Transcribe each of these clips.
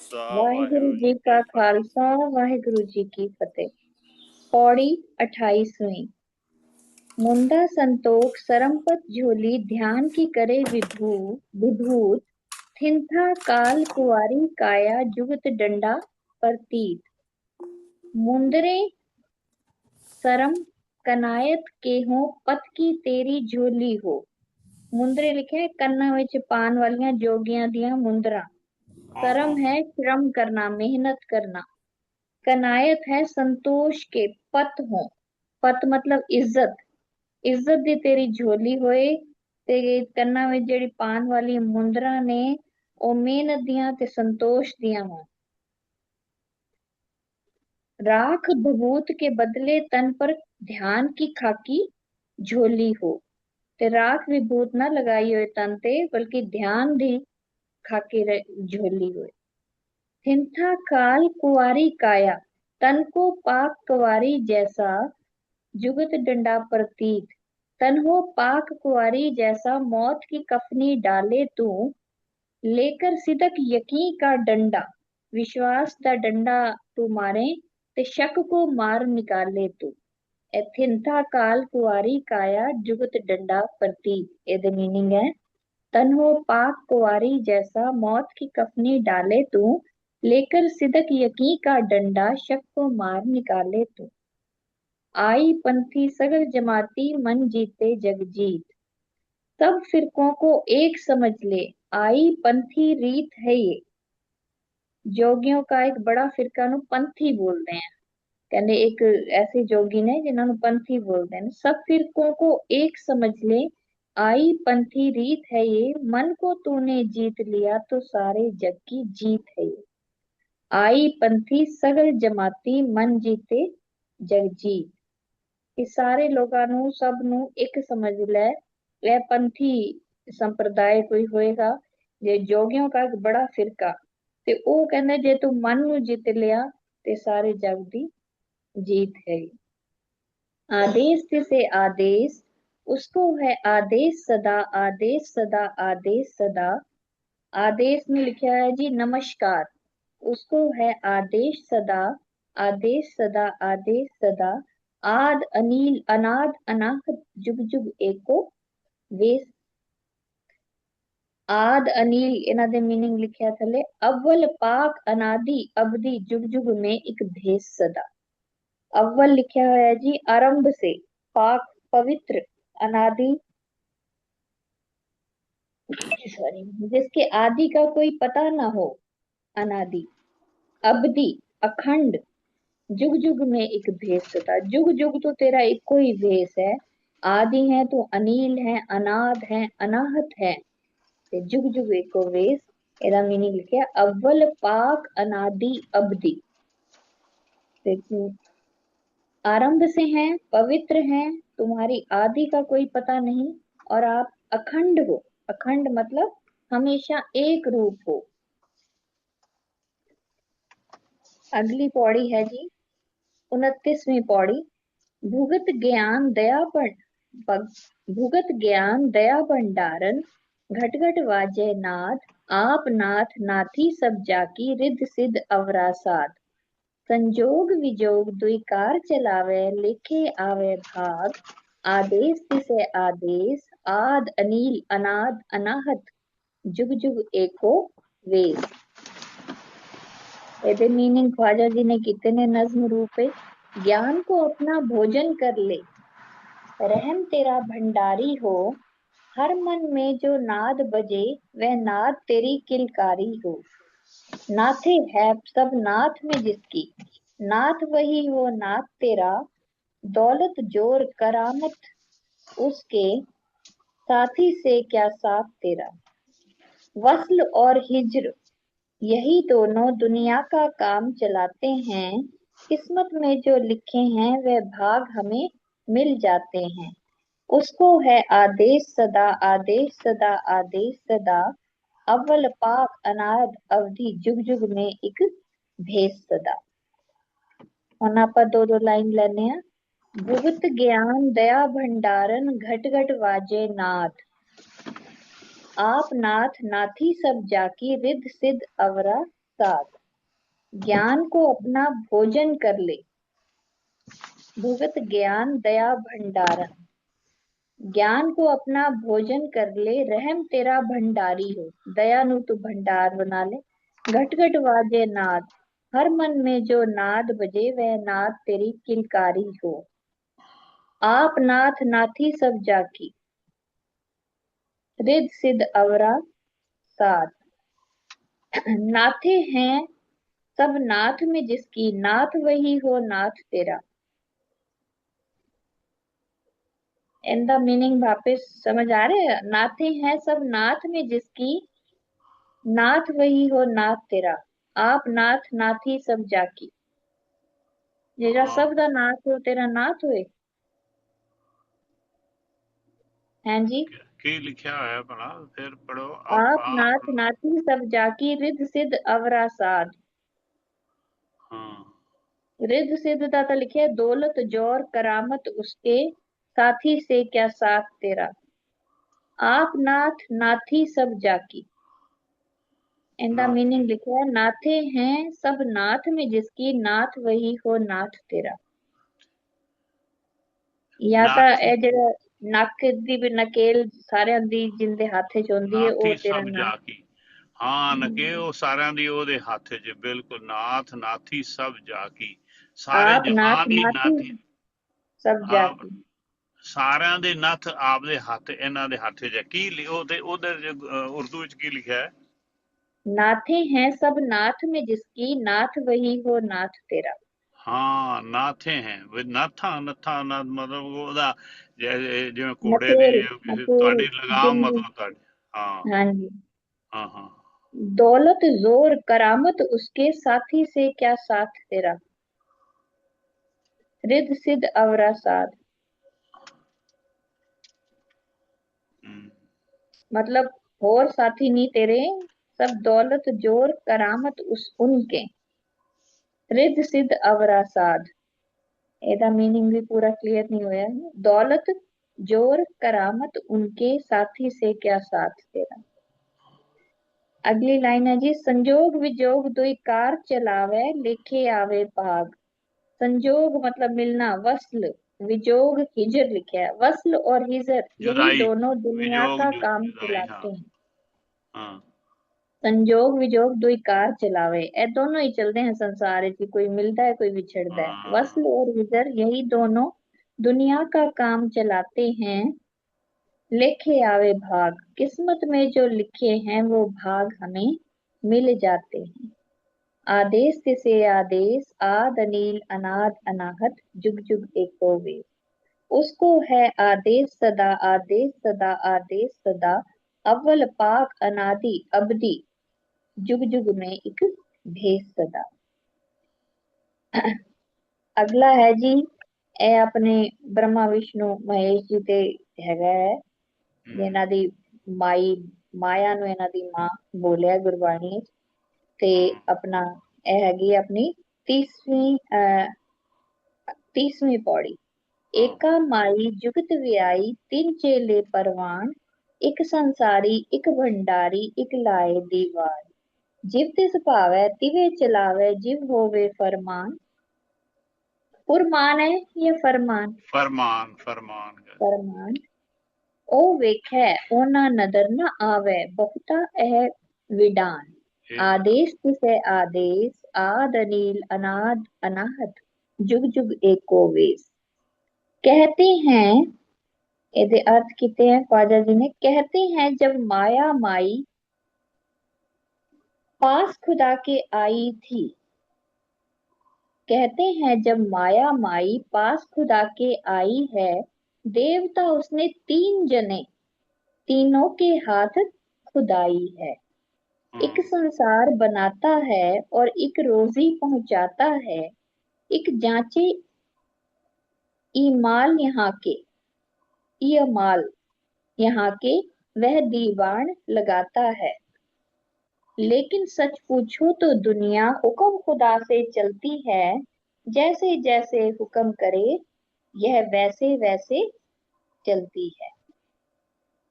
ਖਾਲਸਾ वाहिगुरु ਵਾਹਿਗੁਰੂ जी ਜੀ का ਕੀ ਫਤਿਹ। खालसा वाहिगुरु जी की फतेह। पौड़ी 28वीं। मुंडा संतोख सरमपत झोली ध्यान की करे विभूत थिनथा काल कुंवारी काया जुगत डंडा प्रतीत। मुंदरे सरम कनायत के हो पत की तेरी झोली हो। मुंदरे लिखे है कन्ना विच पान वालियां जोगियां दियां मुंदरा। हाँ हाँ। सरम है श्रम करना, मेहनत करना। कनायत है संतोष के पत हो। पत मतलब इज्जत। इज्जत दी तेरी झोली होए ते कन्ना विच जेड़ी पान वाली मुंदरा ने ओ मेहनत दियां ते संतोष दियां हों। राख भभूत के बदले तन पर ध्यान की खाकी झोली हो। ते राख विभूत ना लगाई होए तन ते बल्कि ध्यान दी खाकी झोली होए। थिंथा काल कुंवारी काया तन को पाक कुंवारी जैसा जुगत डंडा प्रतीत। तन हो पाक कुंवारी जैसा मौत की कफनी डाले तू लेकर सिदक यकीन का डंडा विश्वास दा डंडा तू मारे ते शक को मार निकाले तू। थिंथा काल कुंवारी काया जुगत डंडा प्रतीत। ਇਹਦੇ मीनिंग है तन हो पाक कुंवारी जैसा मौत की कफनी डाले तू लेकर सिदक यकीन का डंडा शक को मार निकाले तू। आई पंथी सगल जमाती मन जीते जग जीत। सब फिरकों को एक समझ ले आई पंथी रीत है ये। जोगियों का एक बड़ा फिरका नु पंथी बोलते हैं। कहने एक ऐसे जोगी ने जिन्होंने पंथी बोलते हैं। सब फिरकों को एक समझ ले आई पंथी रीत है ये। मन को तूने जीत लिया तो सारे जग की जीत है ये। आई पंथी सगल जमाती मन जीते जग जीत। कि सारे लोगों ਨੂੰ सब ਨੂੰ ਇੱਕ समझ ले। वह पंथी संप्रदाय कोई होएगा जे जोगियों का एक बड़ा फिरका ते ਉਹ ਕਹਿੰਦੇ ਜੇ ਤੂੰ ਮਨ ਨੂੰ ਜਿੱਤ ਲਿਆ ਤੇ ਸਾਰੇ ਜਗ ਦੀ जीत है। आदेश से आदेश उसको है आदेश सदा आदेश सदा आदेश सदा। आदेश में लिखा है जी नमस्कार। उसको है आदेश सदा आदेश सदा आदेश सदा। आद अनील अनाद अनाहत जुग जुग एको वेस। आद अनील इन्हां दे मीनिंग लिखिया थले। अव्वल पाक अनादि अबदी जुग जुग में एक भेस सदा। अव्वल लिखा हुआ है जी आरंभ से, पाक पवित्र, अनादि सॉरी जिसके आदि का कोई पता ना हो, अनादि। अबदी अखंड, जुग जुग में एक भेस सदा। जुग जुग तो तेरा इको ही भेस है। आदि है तो अनील है, अनाद है, अनाहत है ते जुग जुग एको वेस। ਇਹਦਾ मीनिंग लिखा अव्वल पाक अनादि अबदी। आरंभ से हैं, पवित्र हैं, तुम्हारी आदि का कोई पता नहीं और आप अखंड हो। अखंड मतलब हमेशा एक रूप हो। अगली पौड़ी है जी 29वीं पौड़ी। भुगत ज्ञान दया भुगत ज्ञान दया भंडारन घट घट वाजय नाथ। आप नाथ नाथी सब जाकी रिद्ध सिद्ध अवरा साध। संजोग विजोग दुई कार चलावे लेखे आवे भाग। आदेश तिसे आदेश आद अनील अनाद अनाहत जुग जुग एको वेद। ਇਹਦੇ मीनिंग ख्वाजा जी ने कितने ने नज्म रूपे। ज्ञान को अपना भोजन कर ले रहम तेरा भंडारी हो। हर मन में जो नाद बजे वह नाद तेरी किलकारी हो। नाथे है सब नाथ में जिसकी नाथ वही हो नाथ तेरा। दौलत जोर करामत उसके साथी से क्या साथ तेरा। वस्ल और हिज्र यही दोनों दुनिया का काम चलाते हैं। किस्मत में जो लिखे हैं वह भाग हमें मिल जाते हैं। उसको है आदेश सदा आदेश सदा आदेश सदा। अव्वल पाक अनाद अवधि जुग जुग में एक भेस सदा। ਹੁਣ ਆਪਾਂ ਦੋ ਦੋ ਲਾਈਨ ਲੈਣੇ ਆ। भुगत ज्ञान दया भंडारन घट घट वाजे नाथ। आप नाथ नाथी सब जाकी रिद्ध सिद्ध अवरा साथ। ज्ञान को अपना भोजन कर ले, भुगत ज्ञान दया भंडारण। ज्ञान को अपना भोजन कर ले, रहम तेरा भंडारी हो, दया नु तू भंडार बना ले। घट घट वाजे नाद, हर मन में जो नाद बजे वह नाद तेरी किलकारी हो। आप नाथ नाथी सब जाकी, रिद सिद्ध अवरा साध। नाथे हैं सब नाथ में जिसकी, नाथ वही हो नाथ तेरा। इनका मीनिंग वापस समझ आ रहे हैं? नाथे हैं सब नाथ में जिसकी, नाथ वही हो नाथ तेरा। आप नाथ नाथी सब जाकी, जेरा हाँ सब दा नाथ हो तेरा नाथ होए। हैं जी। की लिखा है भला, फिर पढ़ो। आप आप। नाथ नाथी सब जाकी, रिद सिद्ध अवरा साध। हाँ। रिद सिद्ध दा तो लिखे दौलत जोर करामत उसके, साथी से क्या साथ तेरा। आप नाथ नाथी सब जाकी, इनका नाथी। मीनिंग लिखा है नाथे हैं सब नाथ में जिसकी, नाथ वही हो नाथ तेरा। या ਤਾਂ नाथी। ਇਹ ਜਿਹੜਾ ਨੱਕ ਦੀ ਵੀ ਨਕੇਲ ਸਾਰਿਆਂ ਦੀ ਜਿੰਦੇ ਹੱਥ 'ਚ ਹੁੰਦੀ ਹੈ ਉਹ नाथी ਤੇਰਾ सब ਨਾਥ। जाकी। हाँ नके हम्म। ਉਹ ਸਾਰਿਆਂ ਦੀ ਉਹਦੇ ਹੱਥ 'ਚ, ਬਿਲਕੁਲ ਨਾਥ ਨਾਥੀ ਸਭ ਜਾਕੀ, ਸਾਰੇ आप नाथ ਜਹਾਨ ਹੀ नाथी ਨਾਥੀ। सब ਆਪ जाकी। ਸਾਰਿਆਂ ਦੇ ਨੱਥ ਆਪਦੇ ਹੱਥ, ਇਹਨਾਂ ਦੇ ਹੱਥ 'ਚ ਹੈ। ਕੀ ਉਹ ਤੇ ਉਧਰ ਉਰਦੂ ਵਿੱਚ ਕੀ ਲਿਖਿਆ ਹੈ? नाथे हैं सब नाथ में जिसकी, नाथ वही हो नाथ तेरा। ਹਾਂ ਨਾਥੇ ਹੈ ਵੀ ਨਾਥਾ ਨੱਥਾ ਨਾ, ਮਤਲਬ ਉਹਦਾ ਜਿਵੇਂ ਘੋੜੇ ਦੀ नकेल ਕਿਸੇ नकेल ਤੁਹਾਡੀ ਲਗਾਮ, जिंदी। ਮਤਲਬ ਤੁਹਾਡੀ। ਹਾਂ हाँ जी। ਹਾਂ ਹਾਂ। दौलत जोर करामत उसके, साथी से क्या साथ तेरा। रिद सिद्ध अवरा साध। हम्म। मतलब और साथी नहीं तेरे, सब दौलत जोर करामत उस उनके, रिद सिद्ध अवरा साध। ਇਹਦਾ मीनिंग भी पूरा क्लियर नहीं हुआ है। दौलत जोर करामत उनके, साथी से क्या साथ तेरा। अगली लाइन है जी, संजोग विजोग दुई कार चलावे, लेखे आवे भाग। संजोग मतलब मिलना, वस्ल। विजोग हिजर लिखा है, वस्ल और हिजर यही जुदाई। दोनों दुनिया वियोग का काम जुदाई। हाँ चलाते हैं। हाँ। संजोग विजोग दुई कार चलावे, ए दोनों ही चलते हैं संसार की, कोई मिलता है कोई बिछड़ता है। हाँ। वस्ल और हिजर यही दोनों दुनिया का काम चलाते हैं। लेखे आवे भाग, किस्मत में जो लिखे हैं वो भाग हमें मिल जाते हैं। आदेश तिसे आदेश, आद अनील अनाद अनाहत, जुग जुग एको वे। उसको है आदेश सदा, आदेश सदा, आदेश सदा। अव्वल पाक अनादि अबदी, जुग जुग में एक भेद सदा। अगला है जी, ਇਹ ਆਪਣੇ ਬ੍ਰਹਮਾ ਵਿਸ਼ਨੂੰ ਮਹੇਸ਼ ਜੀ ਤੇ ਹੈਗਾ ਹੈ। हम्म। ਇਹਨਾਂ ਦੀ ਮਾਈ, ਮਾਇਆ ਨੂੰ ਇਹਨਾਂ ਦੀ ਮਾਂ ਬੋਲਿਆ ਗੁਰਬਾਣੀ ਚ। ਤੇ हाँ ਆਪਣਾ ਇਹ ਹੈਗੀ ਆਪਣੀ 30ਵੀਂ 30ਵੀਂ ਪੌੜੀ। हाँ। ਏਕਾ ਮਾਈ ਜੁਗਤ ਵਿਆਈ, ਤਿੰਨ ਚੇਲੇ ਪਰਵਾਨ। ਇੱਕ ਸੰਸਾਰੀ ਇੱਕ ਭੰਡਾਰੀ, ਇੱਕ ਲਾਏ ਦੀਵਾਰ। ਜਿਵ ਤਿਸ ਭਾਵੈ ਤਿਵੇਂ ਚਲਾਵੈ, ਜਿਵ ਹੋਵੇ फरमान। फुरमान है ये फरमान। फरमान फरमान का। फरमान। ओ वेखै ओना नदर न आवे, बहुता एह विडान। ये बता। आदेश तिसै आदेश, आद अनील अनाद अनाहत, जुग जुग एको वेस। कहते हैं, ਇਹਦੇ अर्थ किते हैं ख्वाजा जी ने। कहते हैं जब माया माई पास खुदा के आई थी। कहते हैं जब माया माई पास खुदा के आई है, देवता उसने तीन जने, तीनों के हाथ खुदाई है। एक हाँ संसार बनाता है और एक रोजी पहुंचाता है। एक जांचे ईमाल यहाँ के, ईमाल यहाँ के, वह दीवान लगाता है। लेकिन सच पूछो तो दुनिया हुक्म खुदा से चलती है। जैसे जैसे हुक्म करे यह वैसे वैसे चलती है।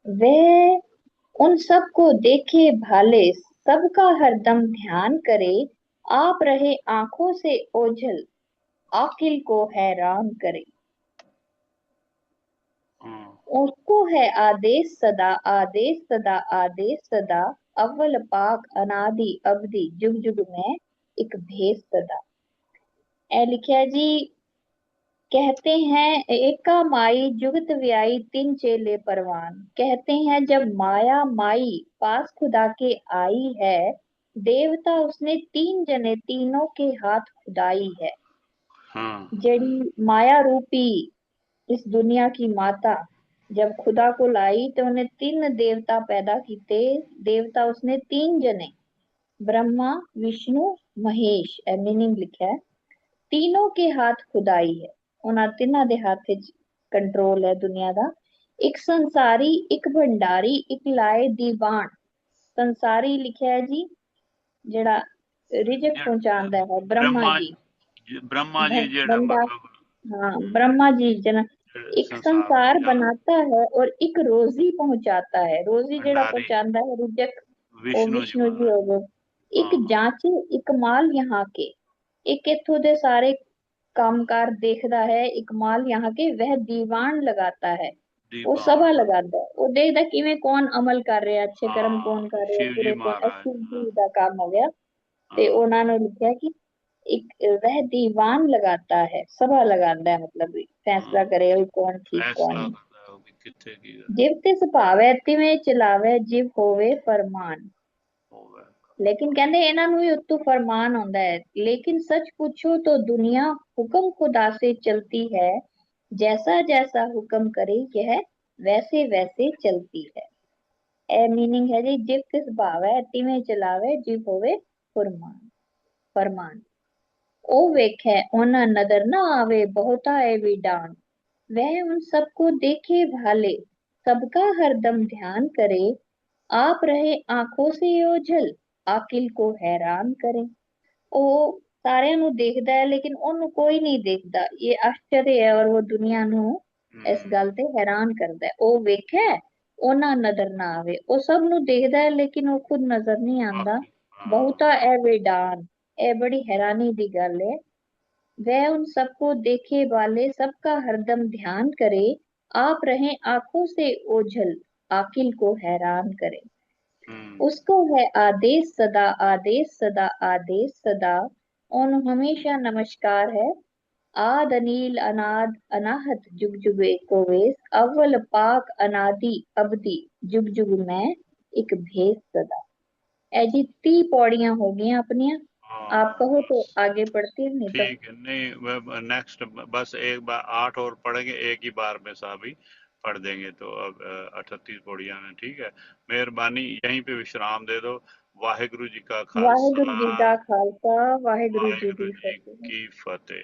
वह उन सबको देखे भाले, सबका हरदम ध्यान करे, आप रहे आंखों से ओझल, आकिल को हैरान करे। उसको है आदेश सदा, आदेश सदा, आदेश सदा, अव्वल पाक अनादि अवधि, जुग जुग में एक भेद सदा। ए लिखा जी, कहते हैं एका माई जुगत व्याई, तीन चेले परवान। कहते हैं जब माया माई पास खुदा के आई है, देवता उसने तीन जने, तीनों के हाथ खुदाई है। हाँ जड़ी माया रूपी इस दुनिया की माता जब खुदा को लाई तो उन्हें तीन देवता पैदा किते। देवता उसने तीन जने, ब्रह्मा विष्णु महेश, मीनिंग लिखा है। तीनों के हाथ खुदाई है, उन्हां तिन्हां दे हाथ च कंट्रोल है दुनिया दा। एक संसारी, एक भंडारी, एक लाए दीवान। संसारी लिखा है जी, जेड़ा रिजक पहुंचांदा है, ब्रह्मा ब्रह्मा जी। ब्रह्मा जी जेड़ा बंदा, मतलब हाँ ब्रह्मा जी जना। एक संसार नु संसार चलांदा, बनाता है और एक रोजी पहुंचाता है, रोजी जेड़ा भंडारी पहुंचाता है रिजक, वो विष्णु जी विष्णु जी महाराज। हो गए। एक हाँ जांचे एक माल यहाँ के, एक इथों दे सारे कामकार देखदा है, एक माल यहाँ के वह दीवान लगाता है। वो दीवान। सभा लगाता है, वो देखदा किवें कौन अमल कर रहा है, अच्छे कर्म कौन हाँ कर रहा है, शिव जी बुरे कौन, महाराज। अच्छी जी का काम हो गया। ते हाँ ਉਹਨਾਂ ने लिखा कि एक वह दीवान लगाता है, सभा लगाता है, मतलब फैसला हाँ करे भी कौन ठीक कौन फैसला नहीं। करता है कि किथे की जिव तिस भावै तिवें चलावे, जिव होवे फरमान। होवे। लेकिन कहते ਇਹਨਾਂ ਨੂੰ ਵੀ ਉੱਤੋਂ फरमान आंदा है। लेकिन सच पूछो तो दुनिया हुक्म खुदा से चलती है, जैसा जैसा हुक्म करे यह वैसे वैसे चलती है। ए मीनिंग है जी, जिव तिस भावै तिवें चलावे, जिव होवे फरमान। फरमान ओ वेखे ओना नजर न आवे, बहुता है विडान। वह उन सबको देखे भाले, सबका हरदम ध्यान करे, आप रहे आंखों से ओझल, आकिल को हैरान करे। ਉਹ ਸਾਰਿਆਂ ਨੂੰ ਦੇਖਦਾ ਹੈ ਲੇਕਿਨ ਉਹਨੂੰ ਕੋਈ ਨਹੀਂ ਦੇਖਦਾ। ਇਹ ਆਸ਼ਚर्य ਹੈ ਔਰ ਉਹ ਦੁਨੀਆ ਨੂੰ ਇਸ ਗੱਲ ਤੇ ਹੈਰਾਨ ਕਰਦਾ ਹੈ। ਉਹ ਵੇਖੇ ਉਹਨਾਂ ਨਜ਼ਰ ਨਾ ਆਵੇ, ਉਹ ਸਭ ਨੂੰ ਦੇਖਦਾ ਹੈ ਲੇਕਿਨ ਉਹ ਖੁਦ ਨਜ਼ਰ ਨਹੀਂ ਆਉਂਦਾ। बाकी हाँ ਬਹੁਤਾ ਇਹ ਵਿਡਾਨ, ਇਹ ਬੜੀ हैरानी ਦੀ ਗੱਲ है। वह उन सबको देखे वाले, सबका हरदम ध्यान करे, आप रहें आंखों से ओझल, आकिल को हैरान करे। उसको है आदेश सदा, आदेश सदा, आदेश सदा, और हमेशा नमस्कार है। आद अनील अनाद अनाहत, जुग जुग एको वेस, अव्वल पाक अनादि अवधि, जुग जुग में एक भेद सदा। ए जी 30 पौड़ियां हो गई अपनिया। आप हाँ कहो तो बस आगे पढ़ती हूँ, नहीं तो ठीक है। नहीं नेक्स्ट बस एक बार 8 और पढ़ेंगे, एक ही बार में सभी पढ़ देंगे तो अब 38 पौड़ियां हैं। ठीक है, मेहरबानी यहीं पे विश्राम दे दो। वाहिगुरु जी का वाहेगुरु खालसा, जी का खालसा, वाहेगुरु जी वाहिगुरु की जी फतेह। की फतेह।